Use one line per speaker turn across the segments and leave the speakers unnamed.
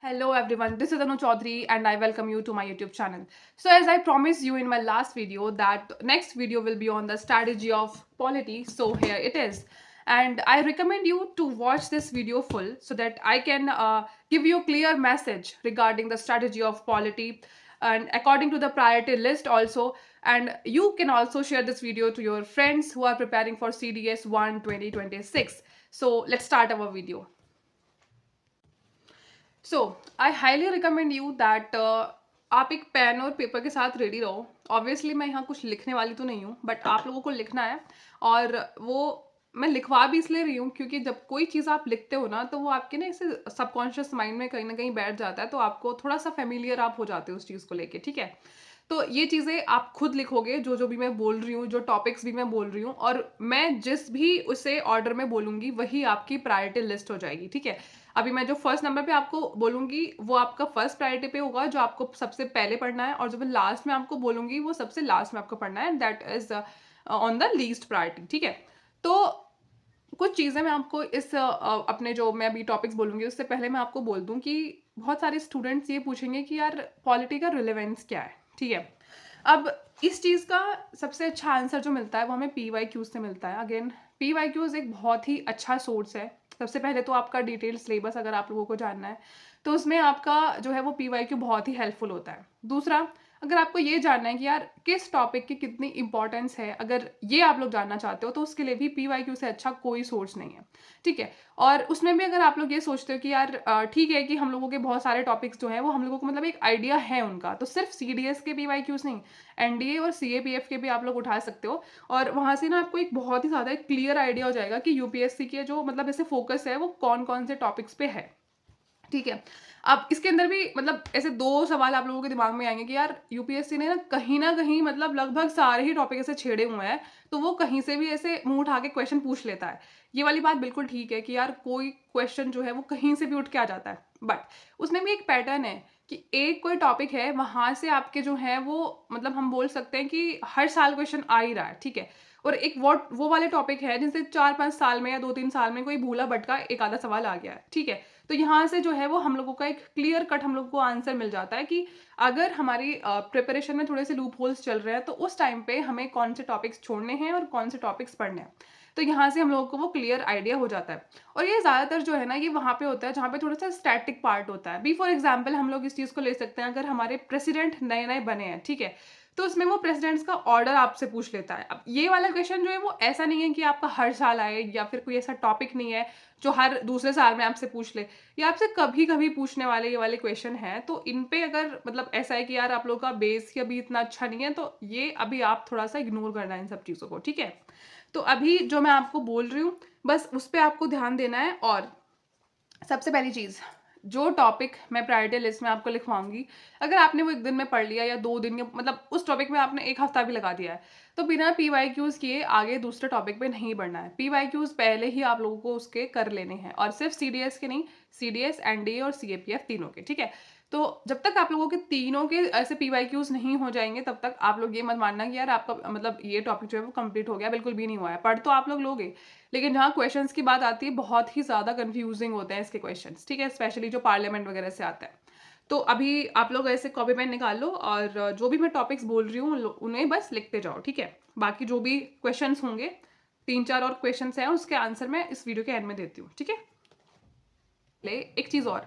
Hello everyone, this is Anu Chaudhary and I welcome you to my YouTube channel. So as I promised you in my last video that next video will be on the strategy of polity, so here it is. And I recommend you to watch this video full so that I can give you a clear message regarding the strategy of polity and according to the priority list also. And you can also share this video to your friends who are preparing for CDS 1 2026. So let's start our video. So I highly recommend you that आप एक pen और paper के साथ ready रहो. Obviously मैं यहाँ कुछ लिखने वाली तो नहीं हूँ, बट आप लोगों को लिखना है. और वो मैं लिखवा भी इसलिए रही हूँ क्योंकि जब कोई चीज़ आप लिखते हो ना, तो वो आपके ना इसे सबकॉन्शियस माइंड में कहीं ना कहीं बैठ जाता है, तो आपको थोड़ा सा फेमिलियर आप हो जाते हो उस चीज़ को लेके. ठीक है, तो ये चीज़ें आप खुद लिखोगे, जो जो भी मैं बोल रही हूँ, जो टॉपिक्स भी मैं बोल रही हूँ, और मैं जिस भी उसे ऑर्डर में बोलूँगी वही आपकी प्रायोरिटी लिस्ट हो जाएगी. ठीक है, अभी मैं जो फर्स्ट नंबर पे आपको बोलूँगी वो आपका फर्स्ट प्रायोरिटी पे होगा, जो आपको सबसे पहले पढ़ना है, और जो मैं लास्ट में आपको बोलूँगी वो सबसे लास्ट में आपको पढ़ना है. That is on the least priority. ठीक है, तो कुछ चीज़ें मैं आपको इस अपने जो मैं अभी टॉपिक्स बोलूँगी उससे पहले मैं आपको बोल दूँ कि बहुत सारे स्टूडेंट्स ये पूछेंगे कि यार पॉलिटी का रिलेवेंस क्या है. ठीक है, अब इस चीज़ का सबसे अच्छा आंसर जो मिलता है वो हमें PYQ से मिलता है. अगेन PYQs एक बहुत ही अच्छा सोर्स है. सबसे पहले तो आपका डिटेल सिलेबस अगर आप लोगों को जानना है तो उसमें आपका जो है वो PYQ बहुत ही हेल्पफुल होता है. दूसरा, अगर आपको ये जानना है कि यार किस टॉपिक की कितनी इंपॉर्टेंस है, अगर ये आप लोग जानना चाहते हो, तो उसके लिए भी PYQ से अच्छा कोई सोर्स नहीं है. ठीक है, और उसमें भी अगर आप लोग ये सोचते हो कि यार ठीक है कि हम लोगों के बहुत सारे टॉपिक्स जो हैं वो हम लोगों को मतलब एक आइडिया है उनका, तो सिर्फ CDS के PYQs नहीं, NDA और CAPF के भी आप लोग उठा सकते हो. और वहाँ से ना आपको एक बहुत ही ज़्यादा क्लियर आइडिया हो जाएगा कि UPSC के जो मतलब ऐसे फोकस है वो कौन कौन से टॉपिक्स पे है. ठीक है, अब इसके अंदर भी मतलब ऐसे दो सवाल आप लोगों के दिमाग में आएंगे कि यार यूपीएससी ने ना कहीं मतलब लगभग सारे ही टॉपिक ऐसे छेड़े हुए हैं, तो वो कहीं से भी ऐसे मुंह उठा के क्वेश्चन पूछ लेता है. ये वाली बात बिल्कुल ठीक है कि यार कोई क्वेश्चन जो है वो कहीं से भी उठ के आ जाता है, बट उसमें भी एक पैटर्न है कि एक कोई टॉपिक है वहां से आपके जो है वो मतलब हम बोल सकते हैं कि हर साल क्वेश्चन आ ही रहा है. ठीक है, और एक वो वाले टॉपिक है जिनसे 4-5 साल में या 2-3 साल में कोई भूला भटका एक आधा सवाल आ गया है. ठीक है, तो यहाँ से जो है वो हम लोगों का एक क्लियर कट हम लोगों को आंसर मिल जाता है कि अगर हमारी प्रिपरेशन में थोड़े से लूप होल्स चल रहे हैं तो उस टाइम पे हमें कौन से टॉपिक्स छोड़ने हैं और कौन से टॉपिक्स पढ़ने हैं. तो यहाँ से हम लोगों को वो क्लियर आइडिया हो जाता है. और ये ज़्यादातर जो है ना ये वहाँ पे होता है जहाँ पे थोड़ा सा स्टैटिक पार्ट होता है. बी फॉर एग्जाम्पल हम लोग इस चीज़ को ले सकते हैं, अगर हमारे प्रेसिडेंट नए नए बने हैं, ठीक है, तो उसमें वो प्रेसिडेंट्स का ऑर्डर आपसे पूछ लेता है. अब ये वाला क्वेश्चन जो है वो ऐसा नहीं है कि आपका हर साल आए, या फिर कोई ऐसा टॉपिक नहीं है जो हर दूसरे साल में आपसे पूछ ले. ये आपसे कभी कभी पूछने वाले ये वाले क्वेश्चन हैं, तो इन पे अगर मतलब ऐसा है कि यार आप लोगों का बेस ही अभी इतना अच्छा नहीं है, तो ये अभी आप थोड़ा सा इग्नोर करना है इन सब चीज़ों को. ठीक है, तो अभी जो मैं आपको बोल रही हूँ बस उस पर आपको ध्यान देना है. और सबसे पहली चीज़, जो टॉपिक मैं प्रायोरिटी लिस्ट में आपको लिखवाऊंगी, अगर आपने वो एक दिन में पढ़ लिया या 2 दिन के मतलब उस टॉपिक में आपने एक हफ्ता भी लगा दिया है, तो बिना PYQs किए आगे दूसरे टॉपिक पे नहीं बढ़ना है. PYQs पहले ही आप लोगों को उसके कर लेने हैं, और सिर्फ CDS के नहीं, CDS, NDA और CAPF तीनों के. ठीक है, तो जब तक आप लोगों के तीनों के ऐसे PYQs नहीं हो जाएंगे तब तक आप लोग ये मत मानना कि यार आपका मतलब ये टॉपिक जो है वो कंप्लीट हो गया. बिल्कुल भी नहीं हुआ है. पढ़ तो आप लोग लोगे, लेकिन जहाँ क्वेश्चंस की बात आती है बहुत ही ज़्यादा कंफ्यूजिंग होते हैं इसके क्वेश्चंस. ठीक है, स्पेशली जो पार्लियामेंट वगैरह से आता है. तो अभी आप लोग ऐसे कॉपी पेन निकाल लो और जो भी मैं टॉपिक्स बोल रही हूँ उन्हें बस लिखते जाओ. ठीक है, बाकी जो भी क्वेश्चंस होंगे 3-4 और क्वेश्चंस हैं उसके आंसर मैं इस वीडियो के एंड में देती हूँ. ठीक है, एक चीज़ और,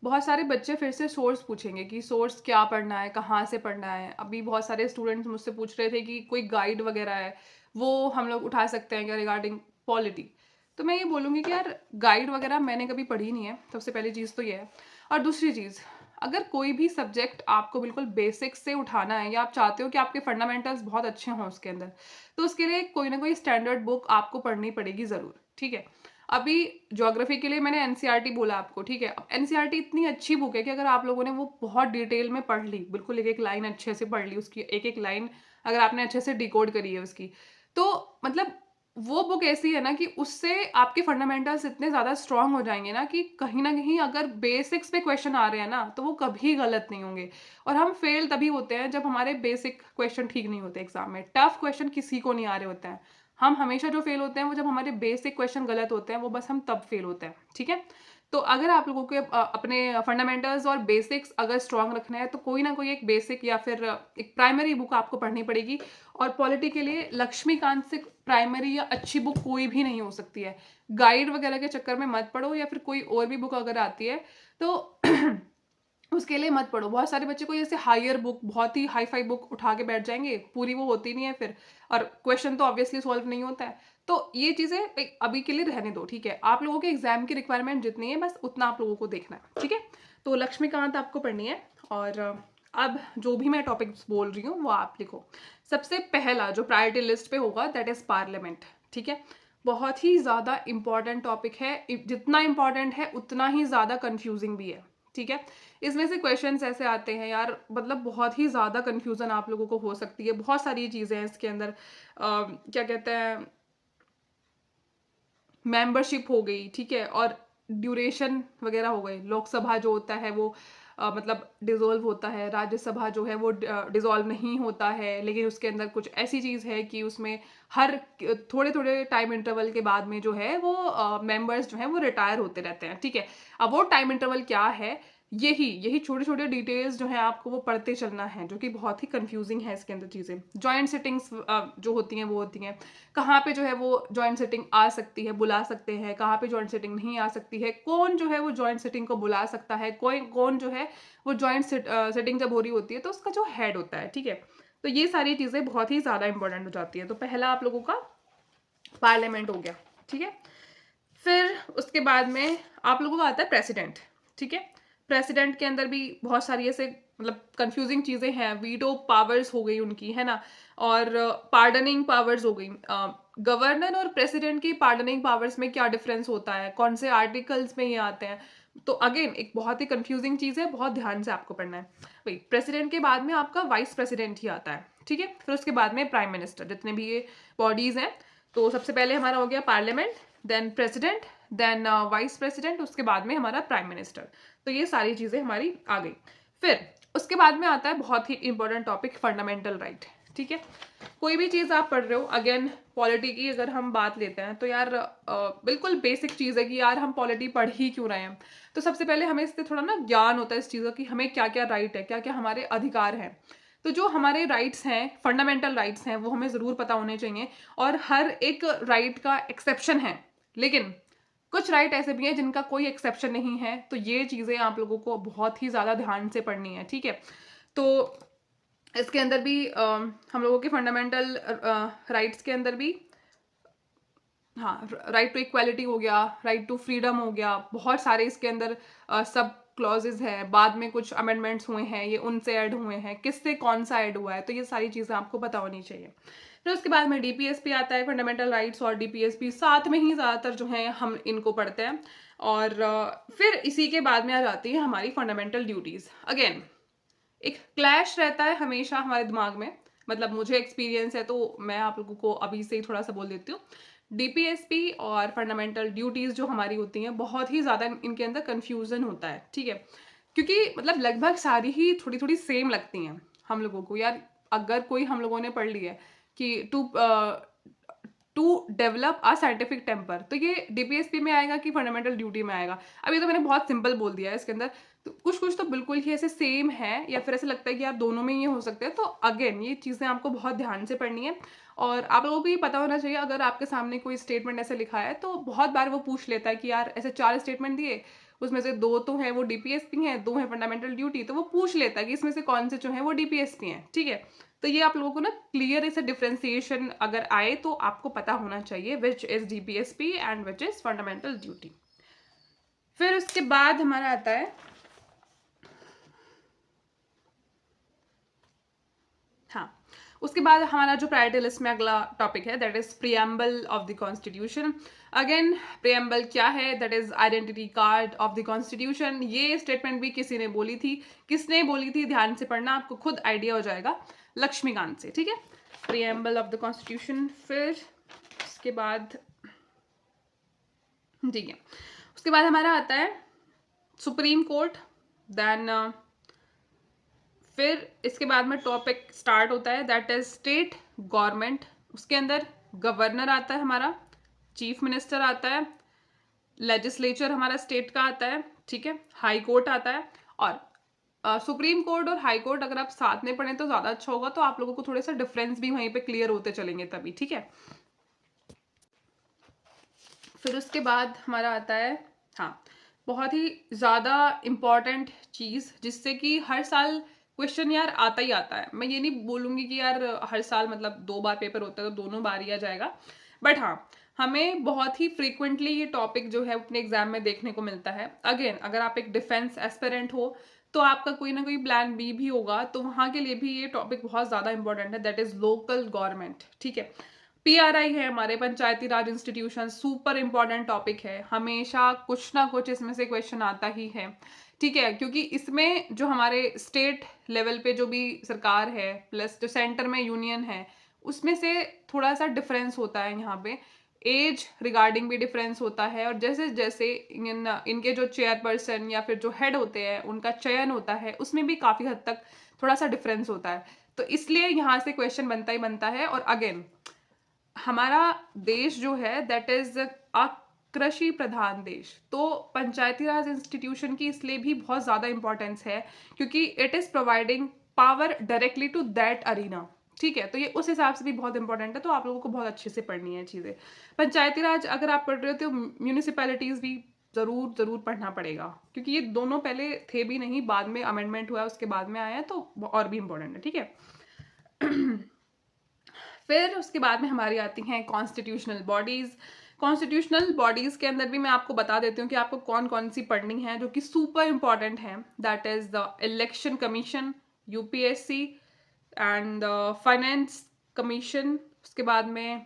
बहुत सारे बच्चे फिर से सोर्स पूछेंगे कि सोर्स क्या पढ़ना है, कहाँ से पढ़ना है. अभी बहुत सारे स्टूडेंट्स मुझसे पूछ रहे थे कि कोई गाइड वगैरह है वो हम लोग उठा सकते हैं क्या रिगार्डिंग पॉलिटी. तो मैं ये बोलूँगी कि यार गाइड वगैरह मैंने कभी पढ़ी नहीं है, सबसे पहली चीज़ तो ये है. और दूसरी चीज़, अगर कोई भी सब्जेक्ट आपको बिल्कुल बेसिक से उठाना है या आप चाहते हो कि आपके फंडामेंटल्स बहुत अच्छे हों उसके अंदर, तो उसके लिए कोई ना कोई स्टैंडर्ड बुक आपको पढ़नी पड़ेगी ज़रूर. ठीक है, अभी ज्योग्राफी के लिए मैंने NCERT बोला आपको. ठीक है, अब NCERT इतनी अच्छी बुक है कि अगर आप लोगों ने वो बहुत डिटेल में पढ़ ली, बिल्कुल एक एक लाइन अच्छे से पढ़ ली, उसकी एक एक लाइन अगर आपने अच्छे से डिकोड करी है उसकी, तो मतलब वो बुक ऐसी है ना कि उससे आपके फंडामेंटल्स इतने ज़्यादा स्ट्रांग हो जाएंगे ना कि कहीं ना कहीं अगर बेसिक्स पे क्वेश्चन आ रहे हैं ना तो वो कभी गलत नहीं होंगे. और हम फेल तभी होते हैं जब हमारे बेसिक क्वेश्चन ठीक नहीं होते एग्जाम में. टफ क्वेश्चन किसी को नहीं आ रहे होते हैं. हम हमेशा जो फेल होते हैं वो जब हमारे बेसिक क्वेश्चन गलत होते हैं, वो बस हम तब फेल होते हैं. ठीक है, तो अगर आप लोगों के अपने फंडामेंटल्स और बेसिक्स अगर स्ट्रांग रखना है तो कोई ना कोई एक बेसिक या फिर एक प्राइमरी बुक आपको पढ़नी पड़ेगी। और पॉलिटी के लिए लक्ष्मीकांत से प्राइमरी या अच्छी बुक कोई भी नहीं हो सकती है। गाइड वगैरह के चक्कर में मत पढ़ो, या फिर कोई और भी बुक अगर आती है तो उसके लिए मत पढ़ो। बहुत सारे बच्चे कोई ऐसे हायर बुक, बहुत ही हाई फाई बुक उठा के बैठ जाएंगे, पूरी वो होती नहीं है फिर, और क्वेश्चन तो ऑब्वियसली सॉल्व नहीं होता है। तो ये चीज़ें अभी के लिए रहने दो, ठीक है। आप लोगों के एग्जाम की रिक्वायरमेंट जितनी है बस उतना आप लोगों को देखना है, ठीक है। तो लक्ष्मीकांत आपको पढ़नी है। और अब जो भी मैं टॉपिक्स बोल रही हूँ वो आप लिखो। सबसे पहला जो प्रायोरिटी लिस्ट पे होगा दैट इज पार्लियामेंट, ठीक है। बहुत ही ज़्यादा इंपॉर्टेंट टॉपिक है, जितना इंपॉर्टेंट है उतना ही ज़्यादा कंफ्यूजिंग भी है, ठीक है। इसमें से क्वेश्चंस ऐसे आते हैं यार, मतलब बहुत ही ज़्यादा कंफ्यूजन आप लोगों को हो सकती है। बहुत सारी चीज़ें हैं इसके अंदर, क्या कहते हैं, मेंबरशिप हो गई, ठीक है, और ड्यूरेशन वगैरह हो गई। लोकसभा जो होता है वो मतलब डिसॉल्व होता है, राज्यसभा जो है वो डिसॉल्व नहीं होता है, लेकिन उसके अंदर कुछ ऐसी चीज़ है कि उसमें हर थोड़े थोड़े टाइम इंटरवल के बाद में जो है वो मेंबर्स जो है वो रिटायर होते रहते हैं, ठीक है। अब वो टाइम इंटरवल क्या है, यही यही छोटे छोटे डिटेल्स जो है आपको वो पढ़ते चलना है, जो कि बहुत ही कंफ्यूजिंग है इसके अंदर चीज़ें। जॉइंट सिटिंग्स जो होती हैं वो होती हैं, कहाँ पे जो है वो जॉइंट सेटिंग आ सकती है, बुला सकते हैं, कहाँ पे जॉइंट सेटिंग नहीं आ सकती है, कौन जो है वो जॉइंट सेटिंग को बुला सकता है, कोई कौन जो है वो जॉइंट सेटिंग जब हो रही होती है तो उसका जो हेड होता है, ठीक है। तो ये सारी चीज़ें बहुत ही ज़्यादा इंपॉर्टेंट हो जाती है। तो पहला आप लोगों का पार्लियामेंट हो गया, ठीक है। फिर उसके बाद में आप लोगों का आता है प्रेसिडेंट, ठीक है। प्रेसिडेंट के अंदर भी बहुत सारी ऐसे मतलब कंफ्यूजिंग चीज़ें हैं। वीटो पावर्स हो गई उनकी, है ना, और पार्डनिंग पावर्स हो गई। गवर्नर और प्रेसिडेंट की पार्डनिंग पावर्स में क्या डिफरेंस होता है, कौन से आर्टिकल्स में ये आते हैं, तो अगेन एक बहुत ही कंफ्यूजिंग चीज़ है, बहुत ध्यान से आपको पढ़ना है। भाई प्रेसिडेंट के बाद में आपका वाइस प्रेसिडेंट ही आता है, ठीक है। फिर उसके बाद में प्राइम मिनिस्टर, जितने भी ये बॉडीज हैं। तो सबसे पहले हमारा हो गया parliament, then president, then vice president, उसके बाद में हमारा प्राइम मिनिस्टर। तो ये सारी चीज़ें हमारी आ गई। फिर उसके बाद में आता है बहुत ही इंपॉर्टेंट टॉपिक, फंडामेंटल राइट, ठीक है। कोई भी चीज़ आप पढ़ रहे हो, अगेन पॉलिटी की अगर हम बात लेते हैं तो यार बिल्कुल बेसिक चीज़ है कि यार हम पॉलिटी पढ़ ही क्यों रहे हैं। तो सबसे पहले हमें इससे थोड़ा ना ज्ञान होता है इस चीज़ का कि हमें क्या क्या राइट है, क्या क्या हमारे अधिकार हैं। तो जो हमारे राइट्स हैं, फंडामेंटल राइट्स हैं, वो हमें ज़रूर पता होने चाहिए। और हर एक राइट का एक्सेप्शन है, लेकिन कुछ राइट ऐसे भी हैं जिनका कोई एक्सेप्शन नहीं है। तो ये चीज़ें आप लोगों को बहुत ही ज़्यादा ध्यान से पढ़नी है, ठीक है। तो इसके अंदर भी हम लोगों के फंडामेंटल राइट्स के अंदर भी, हाँ, राइट टू इक्वालिटी हो गया, राइट टू फ्रीडम हो गया, बहुत सारे इसके अंदर सब क्लॉजेज हैं। बाद में कुछ अमेंडमेंट्स हुए हैं, ये उनसे ऐड हुए हैं, किससे कौन सा ऐड हुआ है, तो ये सारी चीज़ें आपको पता होनी चाहिए। फिर उसके बाद में डीपीएसपी आता है, फंडामेंटल राइट्स और डीपीएसपी साथ में ही ज़्यादातर जो है हम इनको पढ़ते हैं। और फिर इसी के बाद में आ जाती है हमारी फंडामेंटल ड्यूटीज़। अगेन एक क्लैश रहता है हमेशा हमारे दिमाग में, मतलब मुझे एक्सपीरियंस है तो मैं आप लोगों को अभी से ही थोड़ा सा बोल देती हूँ। डीपीएसपी और फंडामेंटल ड्यूटीज़ जो हमारी होती हैं, बहुत ही ज़्यादा इनके अंदर कन्फ्यूज़न होता है, ठीक है। क्योंकि मतलब लगभग सारी ही थोड़ी थोड़ी सेम लगती हैं हम लोगों को यार। अगर कोई हम लोगों ने पढ़ ली है कि to develop a scientific temper, तो ये डीपीएसपी में आएगा कि फंडामेंटल ड्यूटी में आएगा। अभी तो मैंने बहुत सिंपल बोल दिया है इसके अंदर, तो कुछ कुछ तो बिल्कुल ही ऐसे सेम है, या फिर ऐसे लगता है कि यार दोनों में ये हो सकते हैं। तो अगेन ये चीज़ें आपको बहुत ध्यान से पढ़नी है। और आप लोगों को ये पता होना चाहिए, अगर आपके सामने कोई स्टेटमेंट ऐसे लिखा है तो बहुत बार वो पूछ लेता है कि यार ऐसे 4 स्टेटमेंट दिए, उसमें से 2 तो हैं वो डीपीएसपी हैं, 2 हैं फंडामेंटल ड्यूटी, तो वो पूछ लेता है कि इसमें से कौन से जो है वो डीपीएसपी हैं, ठीक है। तो ये आप लोगों को ना क्लियर ऐसे डिफ्रेंसिएशन अगर आए तो आपको पता होना चाहिए which is DPSP and which is fundamental duty. फिर उसके बाद हमारा आता है, हाँ, उसके बाद हमारा जो प्रायोरिटी लिस्ट में अगला टॉपिक है that is preamble of the constitution. Again preamble क्या है, that is identity card of the constitution. ये स्टेटमेंट भी किसी ने बोली थी, किसने बोली थी ध्यान से पढ़ना, आपको खुद आइडिया हो जाएगा, लक्ष्मीकांत से, ठीक है। Preamble of the constitution. फिर उसके बाद, ठीक है, उसके बाद हमारा आता है सुप्रीम कोर्ट। देन फिर इसके बाद में टॉपिक स्टार्ट होता है दैट इज स्टेट गवर्नमेंट। उसके अंदर गवर्नर आता है हमारा, चीफ मिनिस्टर आता है, लेजिस्लेचर हमारा स्टेट का आता है, ठीक है, हाई कोर्ट आता है, और सुप्रीम कोर्ट और हाई कोर्ट अगर आप साथ में पढ़ें तो ज़्यादा अच्छा होगा, तो आप लोगों को थोड़े सा डिफरेंस भी वहीं पे क्लियर होते चलेंगे तभी, ठीक है। फिर उसके बाद हमारा आता है, हाँ, बहुत ही ज़्यादा इम्पॉर्टेंट चीज़ जिससे कि हर साल क्वेश्चन यार आता ही आता है। मैं ये नहीं बोलूँगी कि यार हर साल मतलब 2 बार पेपर होता है तो दोनों बार ही आ जाएगा, बट हाँ, हमें बहुत ही फ्रीक्वेंटली ये टॉपिक जो है अपने एग्जाम में देखने को मिलता है। अगेन, अगर आप एक डिफेंस एस्पिरेंट हो तो आपका कोई ना कोई प्लान बी भी होगा, तो वहाँ के लिए भी ये टॉपिक बहुत ज़्यादा इंपॉर्टेंट है, दैट इज़ लोकल गवर्नमेंट, ठीक है। पीआरआई है हमारे पंचायती राज इंस्टीट्यूशन, सुपर इंपॉर्टेंट टॉपिक है, हमेशा कुछ ना कुछ इसमें से क्वेश्चन आता ही है, ठीक है, क्योंकि इसमें जो हमारे स्टेट लेवल पे जो भी सरकार है प्लस जो सेंटर में यूनियन है, उसमें से थोड़ा सा डिफरेंस होता है यहाँ पे, एज रिगार्डिंग भी डिफरेंस होता है, और जैसे जैसे इनके जो चेयरपर्सन या फिर जो हेड होते हैं उनका चयन होता है, उसमें भी काफ़ी हद तक थोड़ा सा डिफरेंस होता है, तो इसलिए यहाँ से क्वेश्चन बनता ही बनता है। और अगेन, हमारा देश जो है दैट इज अ कृषि प्रधान देश, तो पंचायती राज इंस्टीट्यूशन की इसलिए भी बहुत ज़्यादा इंपॉर्टेंस है क्योंकि it is providing power directly to that arena, ठीक है, तो ये उस हिसाब से भी बहुत इंपॉर्टेंट है, तो आप लोगों को बहुत अच्छे से पढ़नी है चीज़ें। पंचायती राज अगर आप पढ़ रहे हो तो म्यूनिसिपैलिटीज़ भी ज़रूर ज़रूर पढ़ना पड़ेगा, क्योंकि ये दोनों पहले थे भी नहीं, बाद में अमेंडमेंट हुआ है उसके बाद में आया है, तो और भी इंपॉर्टेंट है, ठीक है। फिर उसके बाद में हमारी आती हैं कॉन्स्टिट्यूशनल बॉडीज़। कॉन्स्टिट्यूशनल बॉडीज़ के अंदर भी मैं आपको बता देती हूँ कि आपको कौन कौन सी पढ़नी है जो कि सुपर इंपॉर्टेंट है, that is the election commission, UPSC, and finance commission. उसके बाद में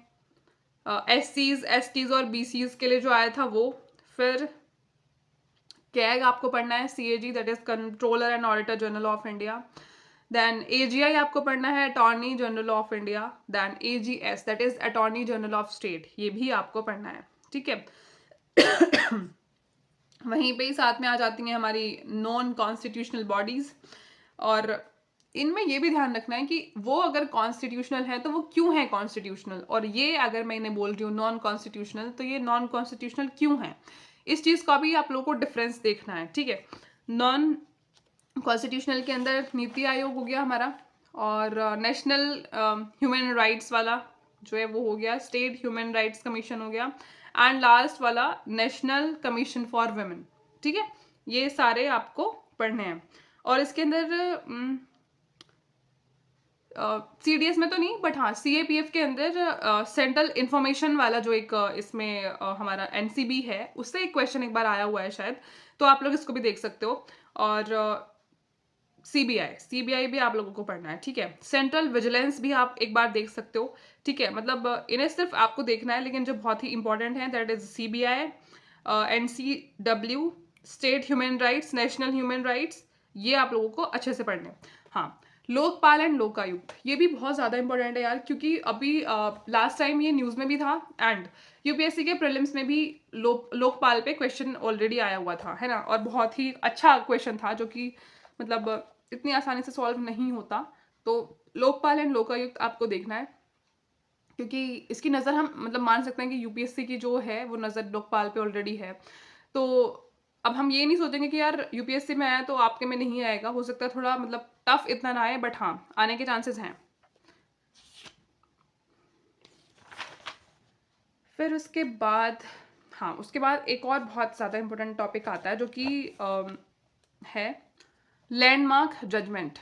एससीज, एसटीज और बीसीज के लिए जो आया था वो। फिर कैग आपको पढ़ना है, CAG that is controller and auditor general of India. Then AGI आपको पढ़ना है, attorney general of India. Then AGS that is attorney general of state, ये भी आपको पढ़ना है, ठीक है। वहीं पे ही साथ में आ जाती हैं हमारी नॉन कॉन्स्टिट्यूशनल बॉडीज, और इनमें ये भी ध्यान रखना है कि वो अगर कॉन्स्टिट्यूशनल है तो वो क्यों है कॉन्स्टिट्यूशनल, और ये अगर मैं इन्हें बोल रही हूँ नॉन कॉन्स्टिट्यूशनल तो ये नॉन कॉन्स्टिट्यूशनल क्यों है, इस चीज़ का भी आप लोगों को डिफरेंस देखना है, ठीक है। नॉन कॉन्स्टिट्यूशनल के अंदर नीति आयोग हो गया हमारा, और नेशनल ह्यूमन राइट्स वाला जो है वो हो गया, स्टेट ह्यूमन राइट्स कमीशन हो गया, एंड लास्ट वाला नेशनल कमीशन फॉर वुमेन, ठीक है। ये सारे आपको पढ़ने हैं, और इसके अंदर सीडीएस में तो नहीं, बट हाँ सीएपीएफ के अंदर सेंट्रल इंफॉर्मेशन वाला जो एक इसमें हमारा एनसीबी है, उससे एक क्वेश्चन एक बार आया हुआ है शायद, तो आप लोग इसको भी देख सकते हो। और सीबीआई भी आप लोगों को पढ़ना है, ठीक है। सेंट्रल विजिलेंस भी आप एक बार देख सकते हो, ठीक है, मतलब इन्हें सिर्फ आपको देखना है, लेकिन जो बहुत ही इंपॉर्टेंट है that is CBI, NCW, state human rights, national human rights, ये आप लोगों को अच्छे से पढ़ने। हाँ, लोकपाल एंड लोकायुक्त, ये भी बहुत ज़्यादा इंपॉर्टेंट है यार, क्योंकि अभी लास्ट टाइम ये न्यूज़ में भी था, एंड यूपीएससी के प्रीलिम्स में भी लोकपाल पे क्वेश्चन ऑलरेडी आया हुआ था, है ना, और बहुत ही अच्छा क्वेश्चन था जो कि मतलब इतनी आसानी से सॉल्व नहीं होता, तो लोकपाल एंड लोकायुक्त आपको देखना है, क्योंकि इसकी नज़र हम मतलब मान सकते हैं कि यूपीएससी की जो है वो नज़र लोकपाल पे ऑलरेडी है, तो अब हम ये नहीं सोचेंगे कि यार यूपीएससी में आया तो आपके में नहीं आएगा, हो सकता है थोड़ा मतलब टफ इतना ना आए, बट हाँ आने के चांसेस हैं। फिर उसके बाद, हाँ उसके बाद एक और बहुत ज़्यादा इंपॉर्टेंट टॉपिक आता है जो कि है लैंडमार्क जजमेंट।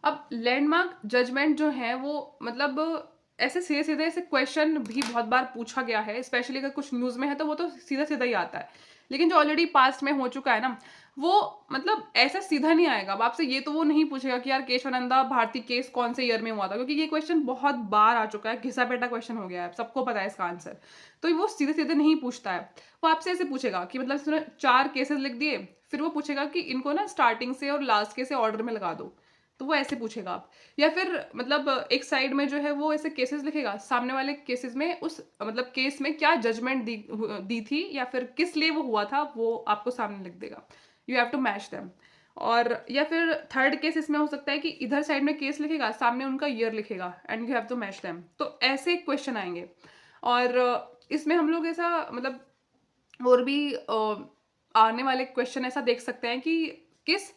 अब लैंडमार्क जजमेंट जो है वो मतलब ऐसे सीधे सीधे ऐसे क्वेश्चन भी बहुत बार पूछा गया है, स्पेशली अगर कुछ न्यूज़ में है तो वो तो सीधा सीधा ही आता है, लेकिन जो ऑलरेडी पास्ट में हो चुका है ना, वो मतलब ऐसा सीधा नहीं आएगा। अब आपसे ये तो वो नहीं पूछेगा कि यार केशवानंदा भारती केस कौन से ईयर में हुआ था, क्योंकि ये क्वेश्चन बहुत बार आ चुका है, घिसा पेटा क्वेश्चन हो गया है, सबको पता है इसका आंसर, तो वो सीधे सीधे नहीं पूछता है। वो आपसे ऐसे पूछेगा कि मतलब इसने 4 केसेस लिख दिए, फिर वो पूछेगा कि इनको ना स्टार्टिंग से और लास्ट के से ऑर्डर में लगा दो, तो वो ऐसे पूछेगा आप। या फिर मतलब एक साइड में जो है वो ऐसे केसेस लिखेगा, सामने वाले केसेस में उस मतलब केस में क्या जजमेंट दी थी या फिर किस लिए वो हुआ था, वो आपको सामने लिख देगा, you have to match them. और या फिर थर्ड केस इसमें हो सकता है कि इधर साइड में केस लिखेगा, सामने उनका ईयर लिखेगा, and you have to match them, तो ऐसे क्वेश्चन आएंगे। और इसमें हम लोग ऐसा मतलब और भी आने वाले क्वेश्चन ऐसा देख सकते हैं कि किस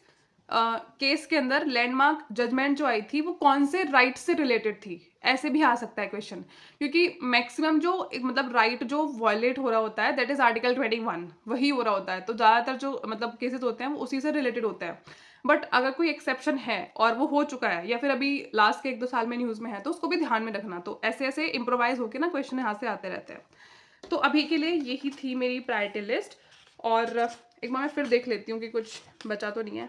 केस के अंदर लैंडमार्क जजमेंट जो आई थी वो कौन से राइट से रिलेटेड थी, ऐसे भी आ सकता है क्वेश्चन। क्योंकि मैक्सिमम जो मतलब राइट जो वायलेट हो रहा होता है दैट इज आर्टिकल 21, वही हो रहा होता है। तो ज़्यादातर जो मतलब केसेस होते हैं वो उसी से रिलेटेड होते हैं। बट अगर कोई एक्सेप्शन है और वो हो चुका है या फिर अभी लास्ट के 1-2 साल में न्यूज़ में है, तो उसको भी ध्यान में रखना। तो ऐसे ऐसे इम्प्रोवाइज होकर ना क्वेश्चन यहाँ से आते रहते हैं। तो अभी के लिए यही थी मेरी प्रायोरिटी लिस्ट। और एक बार मैं फिर देख लेती हूँ कि कुछ बचा तो नहीं है।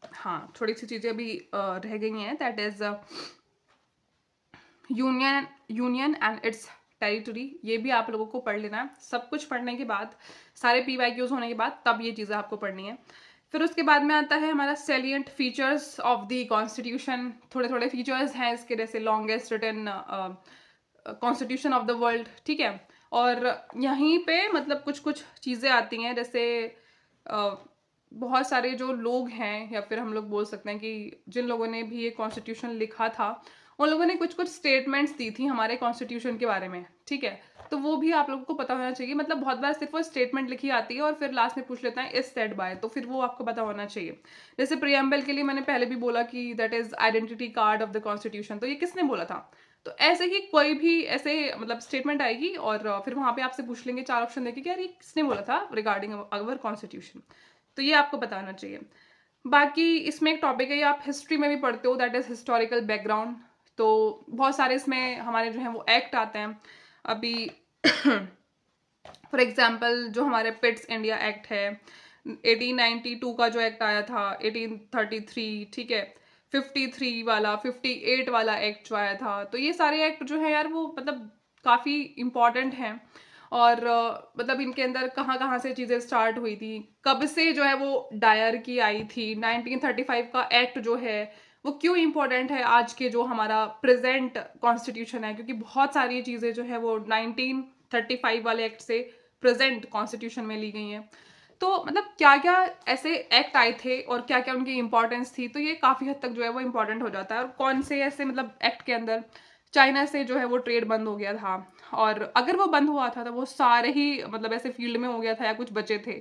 हाँ, थोड़ी सी चीज़ें अभी रह गई हैं। That is union and it's territory. ये भी आप लोगों को पढ़ लेना है। सब कुछ पढ़ने के बाद, सारे PYQs होने के बाद, तब ये चीज़ें आपको पढ़नी है। फिर उसके बाद में आता है हमारा salient features of the constitution. थोड़े थोड़े फीचर्स हैं इसके, जैसे longest written constitution of the world, ठीक है। और यहीं पे मतलब कुछ कुछ चीज़ें आती हैं, जैसे बहुत सारे जो लोग हैं, या फिर हम लोग बोल सकते हैं कि जिन लोगों ने भी ये कॉन्स्टिट्यूशन लिखा था, उन लोगों ने कुछ कुछ स्टेटमेंट्स दी थी हमारे कॉन्स्टिट्यूशन के बारे में, ठीक है। तो वो भी आप लोगों को पता होना चाहिए। मतलब बहुत बार सिर्फ वो स्टेटमेंट लिखी आती है और फिर लास्ट में पूछ लेते हैं इज सेड बाय, तो फिर वो आपको पता होना चाहिए। जैसे प्रियम्बल के लिए मैंने पहले भी बोला कि that is identity card of the constitution, तो ये किसने बोला था। तो ऐसे ही कोई भी ऐसे मतलब स्टेटमेंट आएगी और फिर वहां पे आपसे पूछ लेंगे 4 ऑप्शन देके कि यार ये किसने बोला था रिगार्डिंग अवर कॉन्स्टिट्यूशन। तो ये आपको बताना चाहिए। बाकी इसमें एक टॉपिक है, ये आप हिस्ट्री में भी पढ़ते हो, दैट इज हिस्टोरिकल बैकग्राउंड। तो बहुत सारे इसमें हमारे जो हैं वो एक्ट आते हैं अभी। फॉर एग्जाम्पल जो हमारे पिट्स इंडिया एक्ट है, 1892 का जो एक्ट आया था, 1833, ठीक है, 53 वाला, 58 वाला एक्ट जो आया था। तो ये सारे एक्ट जो है यार वो मतलब काफ़ी इम्पॉर्टेंट हैं। और मतलब इनके अंदर कहाँ कहाँ से चीज़ें स्टार्ट हुई थी, कब से जो है वो डायर की आई थी। 1935 का एक्ट जो है वो क्यों इम्पोर्टेंट है आज के जो हमारा प्रेजेंट कॉन्स्टिट्यूशन है, क्योंकि बहुत सारी चीज़ें जो है वो 1935 वाले एक्ट से प्रेजेंट कॉन्स्टिट्यूशन में ली गई हैं। तो मतलब क्या क्या ऐसे एक्ट आए थे और क्या क्या उनकी इंपॉर्टेंस थी, तो ये काफ़ी हद तक जो है वो इम्पोर्टेंट हो जाता है। और कौन से ऐसे मतलब एक्ट के अंदर चाइना से जो है वो ट्रेड बंद हो गया था, और अगर वो बंद हुआ था तो वो सारे ही मतलब ऐसे फील्ड में हो गया था या कुछ बचे थे।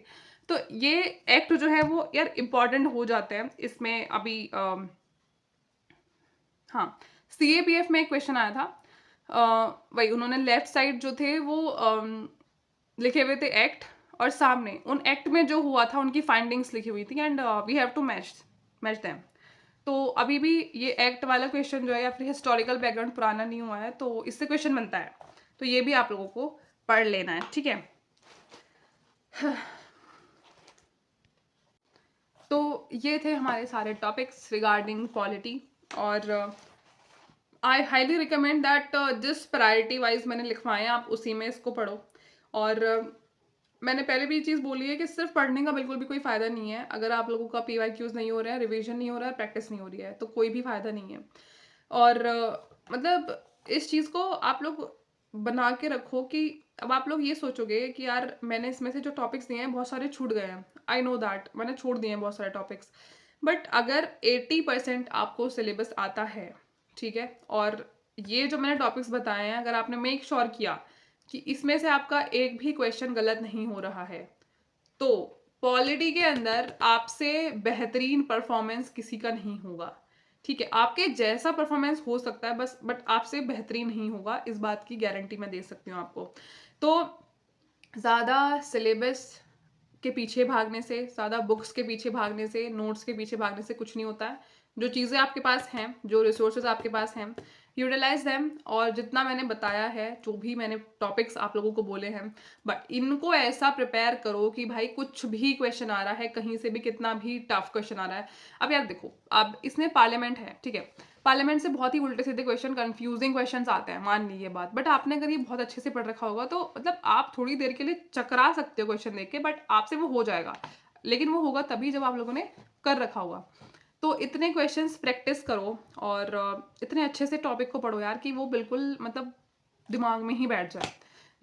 तो ये एक्ट जो है वो यार इम्पॉर्टेंट हो जाते हैं इसमें। अभी हाँ, CAPF में एक क्वेश्चन आया था। वही उन्होंने लेफ्ट साइड जो थे वो लिखे हुए थे एक्ट, और सामने उन एक्ट में जो हुआ था उनकी फाइंडिंग्स लिखी हुई थी, and we have to match them. तो अभी भी ये एक्ट वाला क्वेश्चन जो है, या फिर हिस्टोरिकल बैकग्राउंड पुराना नहीं हुआ है तो इससे क्वेश्चन बनता है। तो ये भी आप लोगों को पढ़ लेना है, ठीक है। तो ये थे हमारे सारे टॉपिक्स रिगार्डिंग पॉलिटी। और आई हाईली रिकमेंड दैट जिस प्रायोरिटी वाइज मैंने लिखवाए हैं आप उसी में इसको पढ़ो। और मैंने पहले भी ये चीज़ बोली है कि सिर्फ पढ़ने का बिल्कुल भी कोई फ़ायदा नहीं है। अगर आप लोगों का PYQs नहीं हो रहा है, रिवीजन नहीं हो रहा है, प्रैक्टिस नहीं हो रही है, तो कोई भी फ़ायदा नहीं है। और मतलब इस चीज़ को आप लोग बना के रखो कि अब आप लोग ये सोचोगे कि यार मैंने इसमें से जो टॉपिक्स दिए हैं बहुत सारे छूट गए हैं। आई नो दैट मैंने छोड़ दिए हैं बहुत सारे टॉपिक्स। बट अगर 80% आपको सिलेबस आता है, ठीक है, और ये जो मैंने टॉपिक्स बताए हैं अगर आपने मेक श्योर किया कि इसमें से आपका एक भी क्वेश्चन गलत नहीं हो रहा है, तो पॉलिटी के अंदर आपसे बेहतरीन परफॉर्मेंस किसी का नहीं होगा। ठीक है, आपके जैसा परफॉर्मेंस हो सकता है बस, बट आपसे बेहतरीन नहीं होगा, इस बात की गारंटी मैं दे सकती हूँ आपको। तो ज़्यादा सिलेबस के पीछे भागने से, ज़्यादा बुक्स के पीछे भागने से, नोट्स के पीछे भागने से कुछ नहीं होता है। जो चीज़ें आपके पास हैं, जो रिसोर्सेज आपके पास हैं, यूटिलाइज दैम। और जितना मैंने बताया है, जो भी मैंने टॉपिक्स आप लोगों को बोले हैं, बट इनको ऐसा प्रिपेयर करो कि भाई कुछ भी क्वेश्चन आ रहा है कहीं से भी, कितना भी टफ क्वेश्चन आ रहा है। अब यार देखो, अब इसमें पार्लियामेंट है, ठीक है, पार्लियामेंट से बहुत ही उल्टे सीधे क्वेश्चन, कंफ्यूजिंग क्वेश्चंस आते हैं, मान ली ये बात। बट आपने अगर ये बहुत अच्छे से पढ़ रखा होगा तो मतलब आप थोड़ी देर के लिए चकरा सकते हो क्वेश्चन देख के, बट आपसे वो हो जाएगा। लेकिन वो होगा तभी जब आप लोगों ने कर रखा होगा। तो इतने क्वेश्चंस प्रैक्टिस करो और इतने अच्छे से टॉपिक को पढ़ो यार कि वो बिल्कुल मतलब दिमाग में ही बैठ जाए।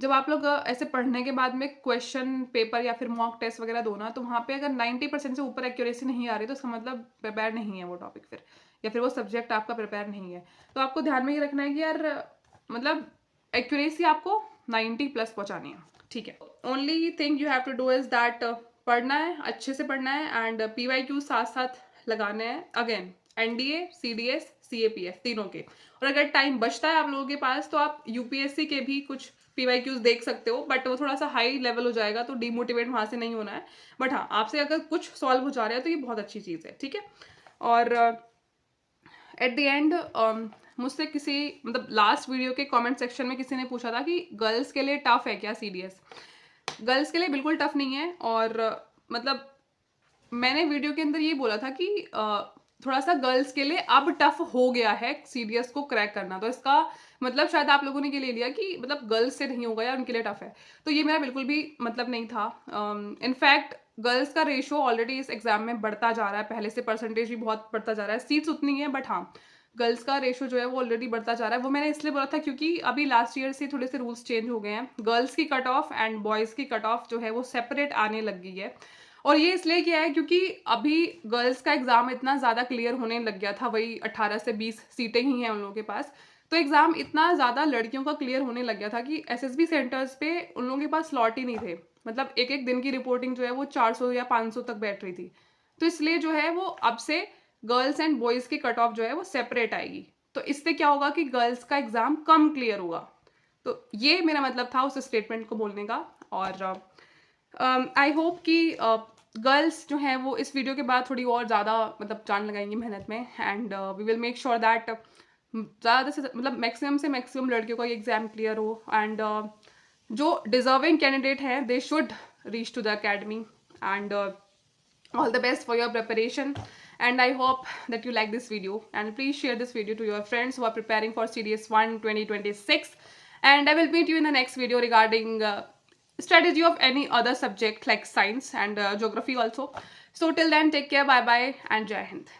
जब आप लोग ऐसे पढ़ने के बाद में क्वेश्चन पेपर या फिर मॉक टेस्ट वगैरह दो ना, तो वहाँ पे अगर 90% से ऊपर एक्यूरेसी नहीं आ रही तो इसका मतलब प्रिपेयर नहीं है वो टॉपिक फिर, या फिर वो सब्जेक्ट आपका प्रिपेयर नहीं है, तो आपको ध्यान में ये रखना है कि यार मतलब एक्यूरेसी आपको 90+ पहुंचानी है, ठीक है। Only thing you have to do is that पढ़ना है, अच्छे से पढ़ना है, एंड PYQ साथ साथ लगाने हैं, अगेन NDA, CDS, CAPF तीनों के। और अगर टाइम बचता है आप लोगों के पास तो आप UPSC के भी कुछ PYQs देख सकते हो, बट वो थोड़ा सा हाई लेवल हो जाएगा, तो डिमोटिवेट वहां से नहीं होना है। बट हाँ, आपसे अगर कुछ सॉल्व हो जा रहा है तो ये बहुत अच्छी चीज़ है, ठीक है। और एट द एंड मुझसे किसी मतलब लास्ट वीडियो के कमेंट सेक्शन में किसी ने पूछा था कि गर्ल्स के लिए टफ है क्या CDS। गर्ल्स के लिए बिल्कुल टफ नहीं है, और मतलब मैंने वीडियो के अंदर ये बोला था कि थोड़ा सा गर्ल्स के लिए अब टफ हो गया है CDS को क्रैक करना, तो इसका मतलब शायद आप लोगों ने ये ले लिया कि मतलब गर्ल्स से नहीं होगा या उनके लिए टफ है, तो ये मेरा बिल्कुल भी मतलब नहीं था। इनफैक्ट गर्ल्स का रेशो ऑलरेडी इस एग्जाम में बढ़ता जा रहा है, पहले से परसेंटेज भी बहुत बढ़ता जा रहा है, सीट्स उतनी है बट हाँ गर्ल्स का रेशो जो है वो ऑलरेडी बढ़ता जा रहा है। वो मैंने इसलिए बोला था क्योंकि अभी लास्ट ईयर से थोड़े से रूल्स चेंज हो गए हैं, गर्ल्स की कट ऑफ एंड बॉयज़ की कट ऑफ जो है वो सेपरेट आने लग गई है। और ये इसलिए किया है क्योंकि अभी गर्ल्स का एग्जाम इतना ज़्यादा क्लियर होने लग गया था, वही 18 से 20 सीटें ही हैं उन लोगों के पास, तो एग्जाम इतना ज़्यादा लड़कियों का क्लियर होने लग गया था कि SSB सेंटर्स पे उन लोगों के पास स्लॉट ही नहीं थे, मतलब एक एक दिन की रिपोर्टिंग जो है वो 400 या 500 तक बैठ रही थी। तो इसलिए जो है वो अब से गर्ल्स एंड बॉयज़ की कट ऑफ जो है वो सेपरेट आएगी, तो इससे क्या होगा कि गर्ल्स का एग्जाम कम क्लियर होगा। तो ये मेरा मतलब था उस स्टेटमेंट को बोलने का। और आई होप कि गर्ल्स जो हैं वो इस वीडियो के बाद थोड़ी और ज़्यादा मतलब जान लगाएंगी मेहनत में, and we will make sure that ज़्यादा से मतलब मैक्सिमम से मैक्सिमम लड़कियों का ये एग्ज़ाम क्लियर हो, एंड जो डिजर्विंग कैंडिडेट हैं they should reach to the academy, and all the best for your preparation, and I hope that you like this video, and please share this video to your friends who are preparing for CDS 1 2026, and I will meet you in the next video regarding strategy of any other subject like science and geography also. So till then, take care, bye bye, and Jai Hind.